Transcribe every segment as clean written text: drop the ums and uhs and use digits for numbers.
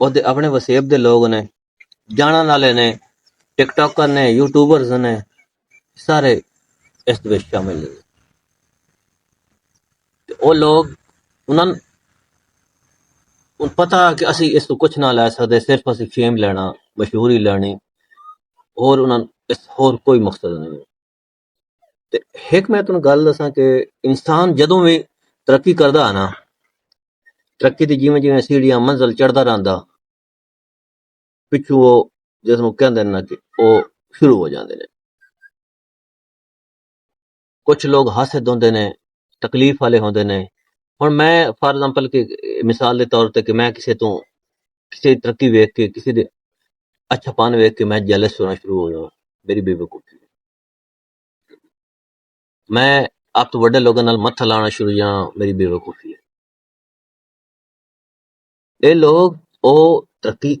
ਉਹਦੇ ਆਪਣੇ ਵਸੇਬ ਦੇ ਲੋਕ ਨੇ, ਜਾਣਨ ਵਾਲੇ ਨੇ, ਟਿਕਟੋਕਰ ਨੇ, ਯੂਟਿਊਬਰਸ ਨੇ, ਸਾਰੇ ਇਸ ਦੇ ਵਿੱਚ ਸ਼ਾਮਿਲ ਨੇ। ਤੇ ਉਹ ਲੋਕ ਉਹਨਾਂ ਨੂੰ ਪਤਾ ਕਿ ਅਸੀਂ ਇਸ ਤੋਂ ਕੁਛ ਨਾ ਲੈ ਸਕਦੇ, ਸਿਰਫ ਅਸੀਂ ਫੇਮ ਲੈਣਾ, ਮਸ਼ਹੂਰੀ ਲੈਣੀ, ਹੋਰ ਉਹਨਾਂ ਨੂੰ ਇਸ ਹੋਰ ਕੋਈ ਮਕਸਦ ਨਹੀਂ। ਤੇ ਇੱਕ ਮੈਂ ਤੁਹਾਨੂੰ ਗੱਲ ਦੱਸਾਂ ਕਿ ਇਨਸਾਨ ਜਦੋਂ ਵੀ ਤਰੱਕੀ ਕਰਦਾ ਨਾ, ਤਰੱਕੀ ਦੀ ਜਿਵੇਂ ਜਿਵੇਂ ਸੀੜੀਆਂ ਮੰਜ਼ਿਲ ਚੜ੍ਹਦਾ ਰਹਿੰਦਾ, ਪਿੱਛੋਂ ਉਹ ਜਿਸ ਨੂੰ ਕਹਿੰਦੇ ਨੇ ਕਿ ਉਹ ਸ਼ੁਰੂ ਹੋ ਜਾਂਦੇ ਨੇ। ਕੁਛ ਲੋਕ ਹਾਸਦ ਹੁੰਦੇ ਨੇ, ਤਕਲੀਫ ਵਾਲੇ ਹੁੰਦੇ ਨੇ। ਹੁਣ ਮੈਂ ਫਾਰ ਐਗਜ਼ਾਮਪਲ ਕਿ ਮਿਸਾਲ ਦੇ ਤੌਰ ਤੇ ਕਿ ਮੈਂ ਕਿਸੇ ਤੋਂ ਕਿਸੇ ਦੀ ਤਰੱਕੀ ਵੇਖ ਕੇ, ਕਿਸੇ ਦੇ ਅੱਛਾਪਨ ਵੇਖ ਕੇ ਮੈਂ ਜੈਲਸ ਹੋਣਾ ਸ਼ੁਰੂ ਹੋ ਜਾਵਾਂ, ਮੇਰੀ ਬੇਵਕੂਫੀ। ਮੈਂ ਆਪ ਤੋਂ ਵੱਡੇ ਲੋਕਾਂ ਨਾਲ ਮੱਥਾ ਲਾਉਣਾ ਸ਼ੁਰੂ ਜਾਂ ਮੇਰੀ ਬੇਵਕੂਫੀ ਹੈ। ਇਹ ਲੋਕ ਉਹ ਤਰੱਕੀ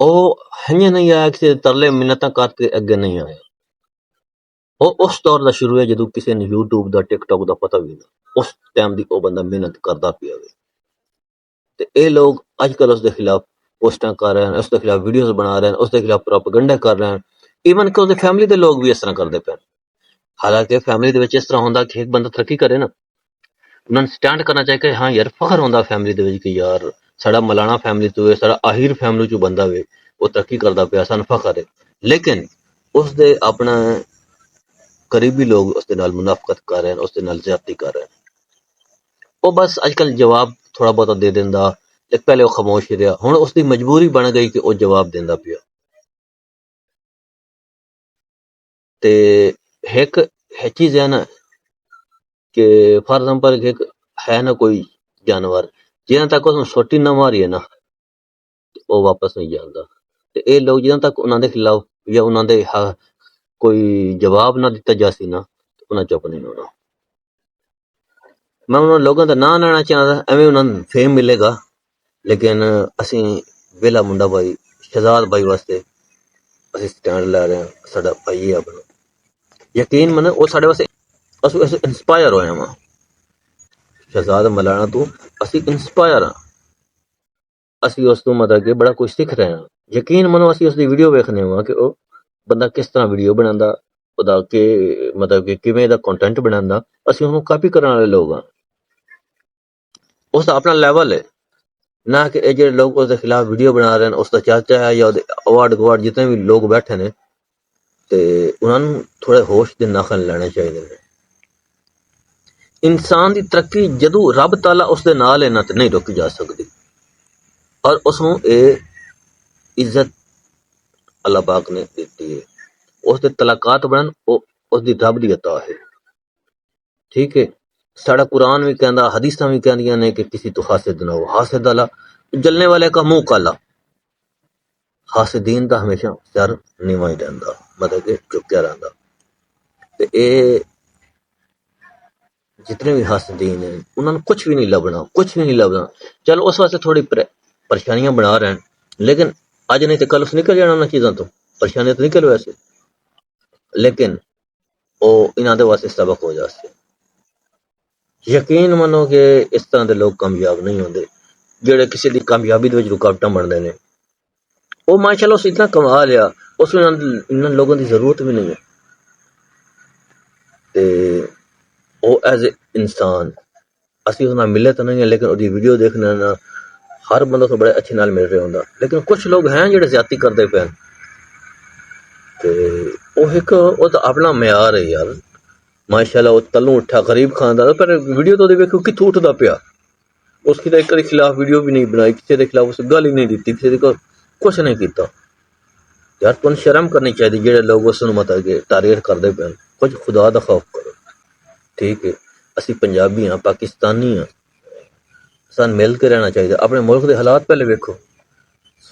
ਉਹ ਹਈਆਂ ਨਹੀਂ ਆਇਆ, ਕਿਸੇ ਤਰਲੇ ਮਿੰਨਤਾਂ ਕਰਕੇ ਅੱਗੇ ਨਹੀਂ ਆਇਆ। ਉਹ ਉਸ ਦੌਰ ਦਾ ਸ਼ੁਰੂ ਹੈ ਜਦੋਂ ਕਿਸੇ ਨੂੰ YouTube ਦਾ ਟਿਕਟੌਕ ਦਾ ਪਤਾ ਵੀ ਨਾ, ਉਸ ਟਾਈਮ ਦੀ ਉਹ ਬੰਦਾ ਮਿਹਨਤ ਕਰਦਾ ਪਿਆ ਵੇ। ਤੇ ਇਹ ਲੋਕ ਅੱਜ ਕੱਲ੍ਹ ਉਸਦੇ ਖਿਲਾਫ ਪੋਸਟਾਂ ਕਰ ਰਹੇ ਹਨ, ਉਸਦੇ ਖਿਲਾਫ ਵੀਡੀਓਜ਼ ਬਣਾ ਰਹੇ ਹਨ, ਉਸਦੇ ਖਿਲਾਫ ਪ੍ਰੋਪੇਗੈਂਡਾ ਕਰ ਰਹੇ ਹਨ। ਈਵਨ ਕਿ ਉਹਦੇ ਫੈਮਿਲੀ ਦੇ ਲੋਕ ਵੀ ਇਸ ਤਰ੍ਹਾਂ ਕਰਦੇ ਪਏ। ਹਾਲਾਂਕਿ ਫੈਮਿਲੀ ਦੇ ਵਿੱਚ ਇਸ ਤਰ੍ਹਾਂ ਹੁੰਦਾ ਕਿ ਇੱਕ ਬੰਦਾ ਤਰੱਕੀ ਕਰੇ ਨਾ, ਉਹਨਾਂ ਨੂੰ ਸਟੈਂਡ ਕਰਨਾ ਚਾਹੀਦਾ ਕਿ ਹਾਂ ਯਾਰ ਫਖਰ ਹੁੰਦਾ ਫੈਮਿਲੀ ਦੇ ਵਿੱਚ ਕਿ ਯਾਰ ਸਾਡਾ ਮਲਾਣਾ ਫੈਮਿਲੀ ਤੋਂ, ਸਾਡਾ ਆਹਿਰ ਫੈਮਿਲੀ ਚੋਂ ਬੰਦਾ ਵੇ, ਉਹ ਤਰੱਕੀ ਕਰਦਾ ਪਿਆ, ਸਾਨੂੰ ਫਖਰ ਹੈ। ਲੇਕਿਨ ਉਸਦੇ ਆਪਣਾ ਕਰੀਬੀ ਲੋਕ ਉਸਦੇ ਨਾਲ ਮੁਨਾਫਕਤ ਕਰ ਰਹੇ ਹਨ, ਉਸਦੇ ਨਾਲ ਜ਼ਿਆਦਤੀ ਕਰ ਰਹੇ ਹਨ। ਉਹ ਬਸ ਅੱਜ ਕੱਲ੍ਹ ਜਵਾਬ ਥੋੜਾ ਬਹੁਤਾ ਦੇ ਦਿੰਦਾ, ਪਹਿਲੇ ਉਹ ਖਾਮੋਸ਼ ਰਿਹਾ, ਹੁਣ ਉਸਦੀ ਮਜਬੂਰੀ ਬਣ ਗਈ ਕਿ ਉਹ ਜਵਾਬ ਦਿੰਦਾ ਪਿਆ। ਤੇ ਇੱਕ ਚੀਜ਼ ਹੈ ਨਾ ਕਿ ਫਾਰ ਐਗਜ਼ਾਮਪਲ ਇੱਕ ਹੈ ਨਾ ਕੋਈ ਜਾਨਵਰ ਜਿਨ੍ਹਾਂ ਤੱਕ ਉਸਨੂੰ ਸੋਟੀ ਨਾ ਮਾਰੀਏ ਨਾ ਉਹ ਵਾਪਸ ਨਹੀਂ ਜਾਂਦਾ। ਤੇ ਇਹ ਲੋਕ ਜਿਨ੍ਹਾਂ ਤੱਕ ਉਹਨਾਂ ਦੇ ਖਿਲਾਫ ਜਾਂ ਉਹਨਾਂ ਦੇ ਕੋਈ ਜਵਾਬ ਨਾ ਦਿੱਤਾ ਜਾ ਸੀ ਨਾ, ਉਹਨਾਂ ਚੁੱਪ ਨਹੀਂ ਹੋਣਾ। ਮੈਂ ਉਹਨਾਂ ਲੋਕਾਂ ਦਾ ਨਾਂ ਲੈਣਾ ਚਾਹੁੰਦਾ, ਐਵੇਂ ਉਹਨਾਂ ਨੂੰ ਫੇਮ ਮਿਲੇਗਾ। ਲੇਕਿਨ ਅਸੀਂ ਵੇਲਾ ਮੁੰਡਾ ਭਾਈ ਸ਼ਹਿਜ਼ਾਦ ਭਾਈ ਵਾਸਤੇ ਅਸੀਂ ਸਟੈਂਡ ਲੈ ਰਹੇ ਹਾਂ। ਸਾਡਾ ਭਾਈ ਹੈ ਆਪਣਾ, ਯਕੀਨ ਮੰਨ ਉਹ ਸਾਡੇ ਵਾਸਤੇ ਅਸੀਂ ਇੰਸਪਾਇਰ ਹੋਏ ਹਾਂ। ਸ਼ਹਿਜ਼ਾਦ ਮਲਾਣਾ ਤੋਂ ਅਸੀਂ ਇੰਸਪਾਇਰ ਹਾਂ, ਅਸੀਂ ਉਸ ਤੋਂ ਮਤਲਬ ਕਿ ਬੜਾ ਕੁਝ ਸਿੱਖ ਰਹੇ ਹਾਂ। ਯਕੀਨ ਮੰਨੋ ਅਸੀਂ ਉਸਦੀ ਵੀਡੀਓ ਵੇਖਦੇ ਹਾਂ ਕਿ ਉਹ ਬੰਦਾ ਕਿਸ ਤਰ੍ਹਾਂ ਵੀਡੀਓ ਬਣਾਉਂਦਾ, ਉਹਦਾ ਕਿ ਮਤਲਬ ਕਿ ਕਿਵੇਂ ਦਾ ਕੰਟੈਂਟ ਬਣਾਉਂਦਾ, ਅਸੀਂ ਉਹਨੂੰ ਕਾਪੀ ਕਰਨ ਵਾਲੇ ਲੋਕ ਹਾਂ। ਉਸਦਾ ਆਪਣਾ ਲੈਵਲ ਹੈ ਨਾ ਕਿ ਇਹ ਜਿਹੜੇ ਲੋਕ ਉਸਦੇ ਖਿਲਾਫ ਵੀਡੀਓ ਬਣਾ ਰਹੇ ਨੇ, ਉਸਦਾ ਚਾਚਾ ਹੈ ਜਾਂ ਉਹਦੇ ਅਵਾਰਡ ਗਵਾਰਡ ਜਿਤਨੇ ਵੀ ਲੋਕ ਬੈਠੇ ਨੇ, ਤੇ ਉਹਨਾਂ ਨੂੰ ਥੋੜੇ ਹੋਸ਼ ਦੇ ਨਾਖਣ ਲੈਣੇ ਚਾਹੀਦੇ ਨੇ। ਇਨਸਾਨ ਦੀ ਤਰੱਕੀ ਜਦੋਂ ਰੱਬ ਤਾਲਾ ਉਸਦੇ ਨਾਲ ਹੈ ਨਾ ਤੇ ਨਹੀਂ ਰੋਕੀ ਜਾ ਸਕਦੀ, ਔਰ ਉਸਨੂੰ ਇਹ ਇੱਜ਼ਤ ਅੱਲਾਹ ਪਾਕ ਨੇ ਦਿੱਤੀ ਹੈ। ਉਸਦੇ ਤਲਾਕਾਤ ਬਣਨ ਉਹ ਉਸਦੀ ਰੱਬ ਦੀ ਅਤਾ ਹੈ। ਠੀਕ ਹੈ, ਸਾਡਾ ਕੁਰਾਨ ਵੀ ਕਹਿੰਦਾ, ਹਦੀਸਾਂ ਵੀ ਕਹਿੰਦੀਆਂ ਨੇ ਕਿ ਕਿਸੇ ਤੋਂ ਹਾਸਿਦ ਨਾ ਹੋ। ਹਾਸਿਦ ਵਾਲਾ ਜਲਨੇ ਵਾਲੇ ਕਾ ਮੂੰਹ ਕਾਲਾ, ਹਾਸਿਦੀਨ ਦਾ ਹਮੇਸ਼ਾ ਸਿਰ ਨੀਵਾਂ ਹੀ ਰਹਿੰਦਾ, ਮਤਲਬ ਕਿ ਝੁਕਿਆ ਰਹਿੰਦਾ। ਤੇ ਇਹ جتنے بھی حاسدین ہیں انہوں نے کچھ بھی نہیں لبنا، کچھ بھی نہیں لبنا. چلو اس واسطے تھوڑی پریشانیاں بنا رہے ہیں، لیکن اج نہیں تو کل اس نکل جانا انہاں چیزاں تو، پریشانیاں تو نکل ویسے، لیکن وہ انہاں دے واسطے سبق ہو جاسے. یقین منو کہ اس طرح دے لوگ کامیاب نہیں ہوندے جڑے کسی دی کامیابی دے وچ رکاوٹاں بندے نے. وہ ماشاءاللہ اس اتنا کما لیا، اس میں ان لوگوں دی ضرورت بھی نہیں ہے. تے وہ ایز اے انسان اسی اس نال ملے تو نہیں ہے، لیکن وہ ویڈیو دیکھنے نا ہر بندہ تو بڑے اچھے نال مل رہا ہوندا. لیکن کچھ لوگ ہیں جڑے زیادتی کرتے پے تے وہ ایک وہ تو اپنا معیار ہے یار. ماشاءاللہ وہ تلوں اٹھا غریب خاندان دا، پر ویڈیو تو دیکھو کتھوں اٹھدا پیا. اس کی تو ایک کے خلاف ویڈیو بھی نہیں بنائی، کسی کے خلاف اس گل ہی نہیں دیتی، کسی کو کچھ نہیں کیتا. یار تن شرم کرنی چاہیے جڑے لوگ اس نوں مطلب کہ تعریف کرتے پے. کچھ خدا دا خوف کرو. ٹھیک ہے اسی پنجابی ہاں، پاکستانی ہاں، سان مل کے رہنا چاہیے. اپنے ملک دے حالات پہلے ویکھو،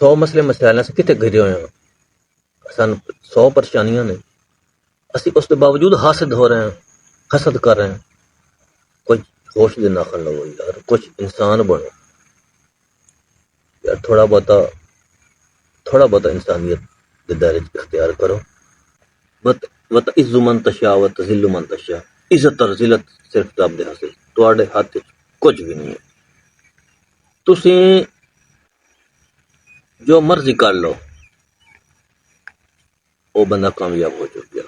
100 مسئلے مسائل سے کتے گھرے ہوئے ہیں، سان 100 پریشانیاں نے، اسی اس کے باوجود حاسد ہو رہے ہیں، حسد کر رہے ہیں. کچھ ہوش دے ناخن لگو یار، کچھ انسان بنو یار. تھوڑا بہت انسانیت کے دائرے اختیار کرو. وتعز من تشاء وتذل من تشاء. عزت اور ذلت صرف رب دے حاصل، تواڈے ہاتھ وچ کچھ بھی نہیں ہے. تسی جو مرضی کر لو، وہ بندہ کامیاب ہو چکا.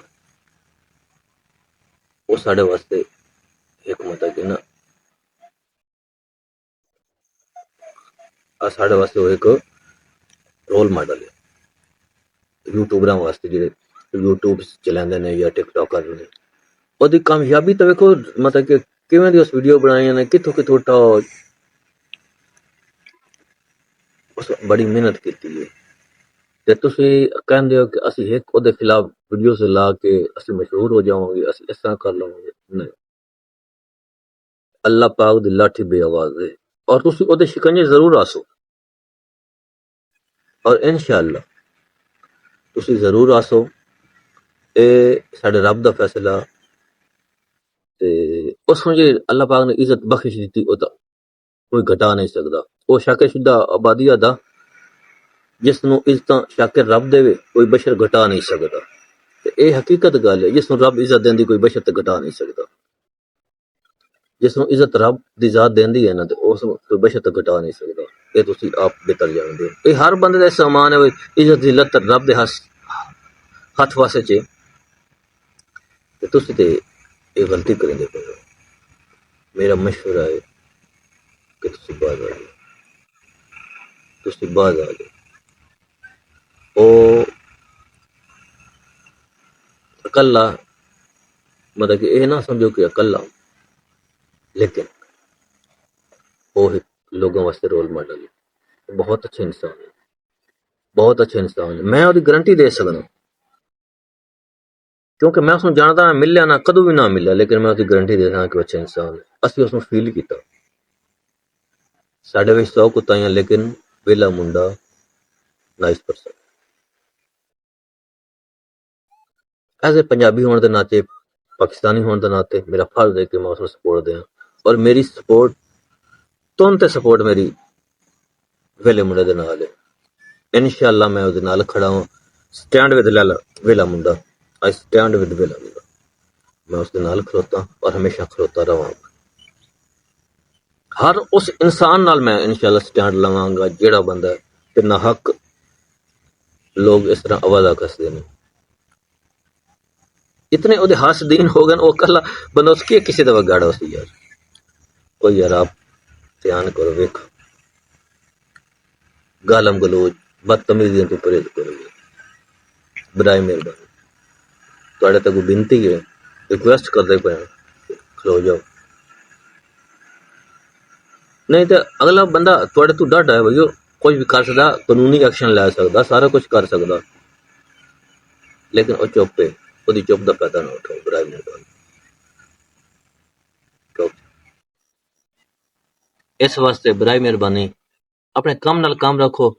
وہ ساڈے واسطے حکمت ہے کہ نا، ساڈے واسطے وہ ایک رول ماڈل ہے. یوٹیوبراں واسطے جڑے یوٹیوب چلاندے نے یا ٹک ٹاک کر رہے ہیں، وہ کامیابی تو ویکھو مطلب کہ کیویں دی اس ویڈیو بنائی نے، کتھوں کتھوں اس بڑی محنت کیتی ہے. تے تسی کہندے ہو کہ اسی ایک او دے خلاف ویڈیو سے لا کے اسی مشہور ہو جاؤں گے، اسی اس طرح کر لوں گے. نہیں، اللہ پاک دی لاٹھی بے آواز ہے، اور تسی او دے شکنجے ضرور آسو، اور انشاءاللہ تسی ضرور آسو. اے ساڈے رب دا فیصلہ. تے اس وچ اللہ پاک نے عزت بخش دیتی، او دا کوئی گھٹا نہیں سکدا. وہ شاکر شدہ آبادی دا جس نوں عزتاں شاکر رب دے کوئی بشر گھٹا نہیں سکدا. تے اے حقیقت گل ہے، جس نوں رب عزت دیندی کوئی بشر تے گھٹا نہیں سکدا. جس نوں عزت رب دی ذات دیندی ہے نا، تے اس کوئی بشر تے گھٹا نہیں سکدا. اے تسی آپ بہتر جاندے ہو. اے ہر بندے دا سامان ہے، عزت ذلت رب دے ہاتھ واسطے چ. تے تسی تے یہ غلطی کریں گے. میرا مشورہ ہے کہ تسی باز آ جاؤ، تسی باز آ جاؤ. او اکلا مطلب کہ یہ نہ سمجھو کہ اکلا، لیکن وہ لوگوں واسطے رول ماڈل ہے. بہت اچھے انسان ہے، بہت اچھے انسان ہے. میں وہ گارنٹی دے سکتا، کیونکہ میں اس کو جانتا ہوں. ملیا نہ کدو بھی نہ ملیا، لیکن میں اس کی گارنٹی دے سکتا کہ وہ اچھا انسان ہے. اسی اس کو فیل کیتا. ساڈے وچ 100 کتائیاں، لیکن ویلا منڈا nice person. As a Punjabi ہونے کے ناطے، پاکستانی ہونے کے ناطے میرا فرض ہے کہ میں اس کو سپورٹ دیا. اور میری سپورٹ تون تے سپورٹ میری ویلے منڈے دے نال ہے. انشاءاللہ میں اس دے نال کھڑا ہوں. سٹینڈ ود ویلا منڈا. آئی سٹینڈ ود ویلا منڈا. میں اس دے نال کھلوتا اور ہمیشہ کھلوتا رہاں. ہر اس انسان نال میں انشاءاللہ سٹینڈ لواں گا جیڑا بندہ تے نہ حق لوگ اس طرح آواز کستے ہیں. اتنے وہ حاسدین ہو گئے، وہ کلا بندہ اس کی کسی دفعہ گاڑا سی یار. کوئی یار آپ دھیان کرو، ویکھ گالم گلوچ بدتمیزیاں تو پرہیز کرو. برائے مہربانی تواڈے تک بنتی ہے، ریکویسٹ کرتے پے کھلو جاؤ. نہیں تو اگلا بندہ تواڈے تو ڈاڈا ہے بھائیو، کچھ بھی کر سکدا، قانونی ایکشن لے سکدا، سارا کچھ کر سکدا، لیکن وہ چپ ہے. وہ چپ دا پیدا نہ اٹھاؤ برائے مہربانی. اس واسطے برائے مہربانی اپنے کام نال کام رکھو.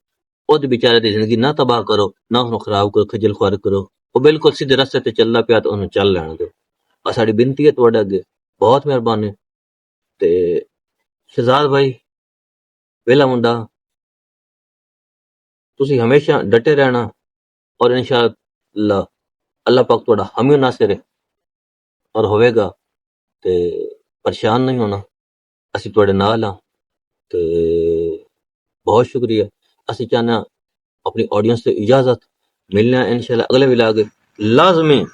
وہ بیچارے دی زندگی نہ تباہ کرو، نہ اس خراب کرو، خجل خوار کرو. وہ بالکل سیدھے رستے تے چلدا پیا تو انہوں چل لین دو. ساڈی بنتی ہے تواڈے اگے ਬਹੁਤ ਮਿਹਰਬਾਨੀ। ਤੇ ਸ਼ਹਜ਼ਾਦ ਭਾਈ ਵੇਲਾ ਮੁੰਡਾ, ਤੁਸੀਂ ਹਮੇਸ਼ਾ ਡਟੇ ਰਹਿਣਾ ਔਰ ਇਨਸ਼ਾਅੱਲਾ ਅੱਲਾਹ ਪਾਕ ਤੁਹਾਡਾ ਹਮੀ ਨਾਸਿਰ ਹੈ ਔਰ ਹੋਵੇਗਾ, ਤੇ ਪਰੇਸ਼ਾਨ ਨਹੀਂ ਹੋਣਾ, ਅਸੀਂ ਤੁਹਾਡੇ ਨਾਲ ਹਾਂ। ਤੇ ਬਹੁਤ ਸ਼ੁਕریہ। ਅਸੀਂ ਚਾਹੁੰਦੇ ਹਾਂ ਆਪਣੀ ਆਡੀਅנס ਤੋਂ ਇਜਾਜ਼ਤ ਮਿਲਨੇ ਆ ਇਨਸ਼ਾਅੱਲਾ ਅਗਲੇ ਵਲਾਗ। ਲਾਜ਼ਮੀ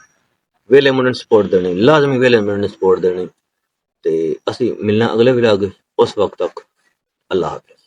ਵੇਲੇ ਮੁੰਡੇ ਨੂੰ ਸਪੋਰਟ ਦੇਣੀ, ਲਾਜ਼ਮੀ ਵੇਲੇ ਮੁੰਡੇ ਨੂੰ ਸਪੋਰਟ ਦੇਣੀ। ਤੇ ਅਸੀਂ ਮਿਲਣਾ ਅਗਲੇ ਵਲਾਗ, ਉਸ ਵਕਤ ਤੱਕ ਅੱਲਾਹ ਹਾਫਿਜ਼।